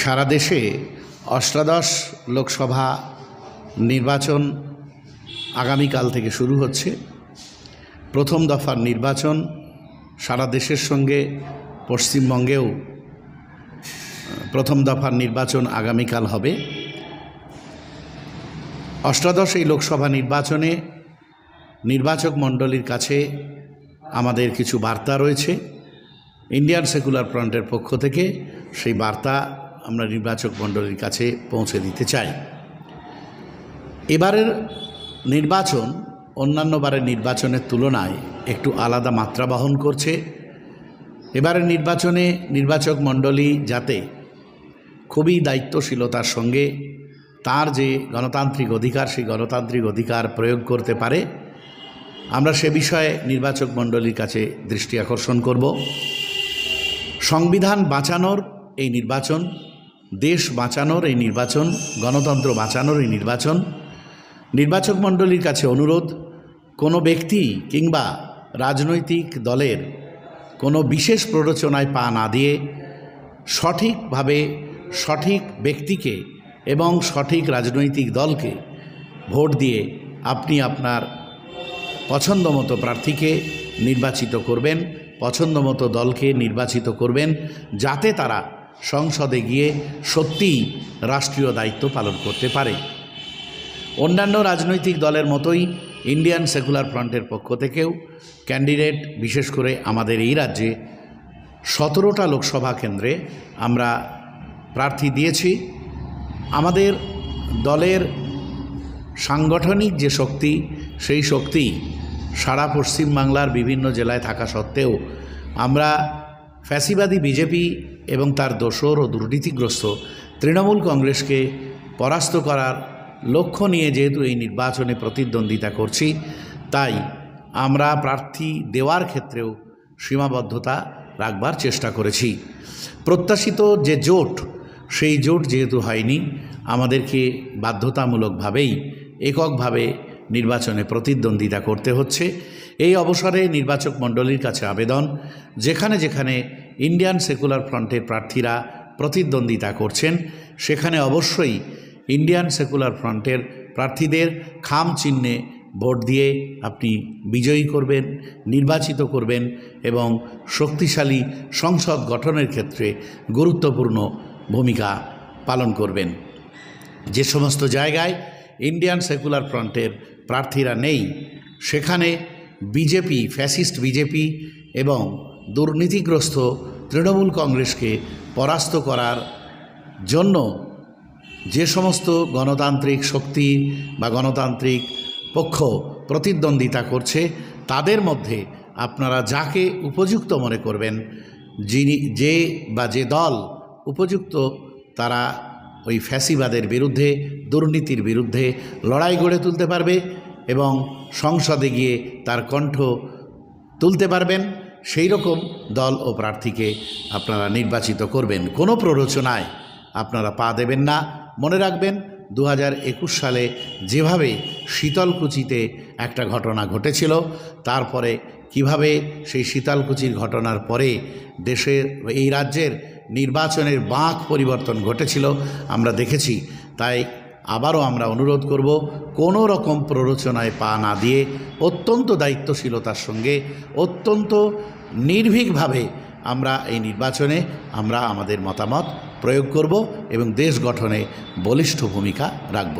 সারা দেশে অষ্টাদশ লোকসভা নির্বাচন আগামীকাল থেকে শুরু হচ্ছে। প্রথম দফার নির্বাচন সারা দেশের সঙ্গে পশ্চিমবঙ্গেও প্রথম দফার নির্বাচন আগামীকাল হবে। অষ্টাদশ এই লোকসভা নির্বাচনে নির্বাচক মণ্ডলীর কাছে আমাদের কিছু বার্তা রয়েছে। ইন্ডিয়ান সেকুলার ফ্রন্টের পক্ষ থেকে সেই বার্তা আমরা নির্বাচক মণ্ডলীর কাছে পৌঁছে দিতে চাই। এবারের নির্বাচন অন্যান্য বারের নির্বাচনের তুলনায় একটু আলাদা মাত্রা বহন করছে। এবারের নির্বাচনে নির্বাচক মণ্ডলী যাতে খুবই দায়িত্বশীলতার সঙ্গে তার যে গণতান্ত্রিক অধিকার সেই গণতান্ত্রিক অধিকার প্রয়োগ করতে পারে, আমরা সে বিষয়ে নির্বাচক মণ্ডলীর কাছে দৃষ্টি আকর্ষণ করব। সংবিধান বাঁচানোর এই নির্বাচন, দেশ বাঁচানোর এই নির্বাচন, গণতন্ত্র বাঁচানোর এই নির্বাচন। নির্বাচক মণ্ডলীর কাছে অনুরোধ, কোনো ব্যক্তি কিংবা রাজনৈতিক দলের কোনো বিশেষ প্ররোচনায় পা না দিয়ে সঠিকভাবে সঠিক ব্যক্তিকে এবং সঠিক রাজনৈতিক দলকে ভোট দিয়ে আপনি আপনার পছন্দমতো প্রার্থীকে নির্বাচিত করবেন, পছন্দমতো দলকে নির্বাচিত করবেন, যাতে তারা সংসদে গিয়ে সত্যিই রাষ্ট্রীয় দায়িত্ব পালন করতে পারে। অন্যান্য রাজনৈতিক দলের মতোই ইন্ডিয়ান সেকুলার ফ্রন্টের পক্ষ থেকেও ক্যান্ডিডেট, বিশেষ করে আমাদের এই রাজ্যে 17টা লোকসভা কেন্দ্রে আমরা প্রার্থী দিয়েছি। আমাদের দলের সাংগঠনিক যে শক্তি, সেই শক্তি সারা পশ্চিমবাংলার বিভিন্ন জেলায় থাকা সত্ত্বেও আমরা ফ্যাসিবাদী বিজেপি এবং তার দোসর ও দুর্নীতিগ্রস্ত তৃণমূল কংগ্রেসকে পরাস্ত করার লক্ষ্য নিয়ে যেহেতু এই নির্বাচনে প্রতিদ্বন্দ্বিতা করছি, তাই আমরা প্রার্থী দেওয়ার ক্ষেত্রেও সীমাবদ্ধতা রাখবার চেষ্টা করেছি। প্রত্যাশিত যে জোট, সেই জোট যেহেতু হয়নি, আমাদেরকে বাধ্যতামূলকভাবেই এককভাবে নির্বাচনে প্রতিদ্বন্দ্বিতা করতে হচ্ছে। এই অবসরে নির্বাচক মণ্ডলীর কাছে আবেদন, যেখানে যেখানে ইন্ডিয়ান সেকুলার ফ্রন্টের প্রার্থীরা প্রতিদ্বন্দ্বিতা করছেন সেখানে অবশ্যই ইন্ডিয়ান সেকুলার ফ্রন্টের প্রার্থীদের খাম চিহ্নে ভোট দিয়ে আপনি বিজয়ী করবেন, নির্বাচিত করবেন এবং শক্তিশালী সংসদ গঠনের ক্ষেত্রে গুরুত্বপূর্ণ ভূমিকা পালন করবেন। যে সমস্ত জায়গায় ইন্ডিয়ান সেকুলার ফ্রন্টের প্রার্থীরা নেই, সেখানে বিজেপি, ফ্যাসিস্ট বিজেপি এবং দুর্নীতিগ্রস্ত তৃণমূল কংগ্রেসকে পরাস্ত করার জন্য যে সমস্ত গণতান্ত্রিক শক্তি বা গণতান্ত্রিক পক্ষ প্রতিদ্বন্দ্বিতা করছে, তাদের মধ্যে আপনারা যাকে উপযুক্ত মনে করবেন, যে দল উপযুক্ত, তারা ওই ফ্যাসিবাদের বিরুদ্ধে, দুর্নীতির বিরুদ্ধে লড়াই গড়ে তুলতে পারবে এবং সংসদে গিয়ে তার কণ্ঠ তুলতে পারবেন, সেই রকম দল ও প্রার্থীকে আপনারা নির্বাচিত করবেন। কোনো প্ররোচনায় আপনারা পা দেবেন না। মনে রাখবেন, 2021 সালে যেভাবে শীতলকুচিতে একটা ঘটনা ঘটেছিল, তারপরে কিভাবে সেই শীতলকুচির ঘটনার পরে দেশের, এই রাজ্যের নির্বাচনের বাঁক পরিবর্তন ঘটেছিল আমরা দেখেছি। তাই আবারও আমরা অনুরোধ করব, কোনো রকম প্ররোচনায় পা না দিয়ে অত্যন্ত দায়িত্বশীলতার সঙ্গে, অত্যন্ত নির্ভীকভাবে আমরা এই নির্বাচনে আমাদের মতামত প্রয়োগ করব এবং দেশ গঠনে বলিষ্ঠ ভূমিকা রাখব।